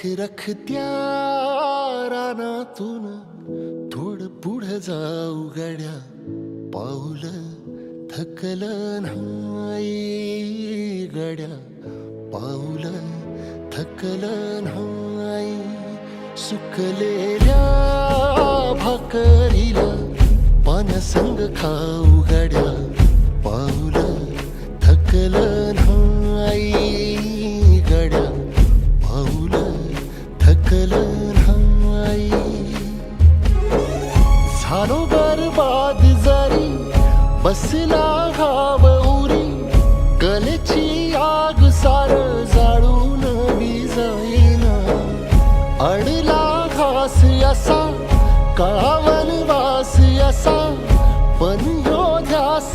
रखरखत्या रानातून थोडं पुढं जाऊ गड्या, पाऊल थकलं नाही गड्या, पाऊल थकलं नाही. सुकलेल्या भाकरीला पानसंग खाऊ गड्या, पाऊल थकलं नाही गड्या, पाऊल थकलं नाही. झालो बरबाद जरी बसला घाव उरी, कलेची आग सार जाळून विजाईना. अडला घास असा काळा वनवास असा, पण ह्यो ध्यास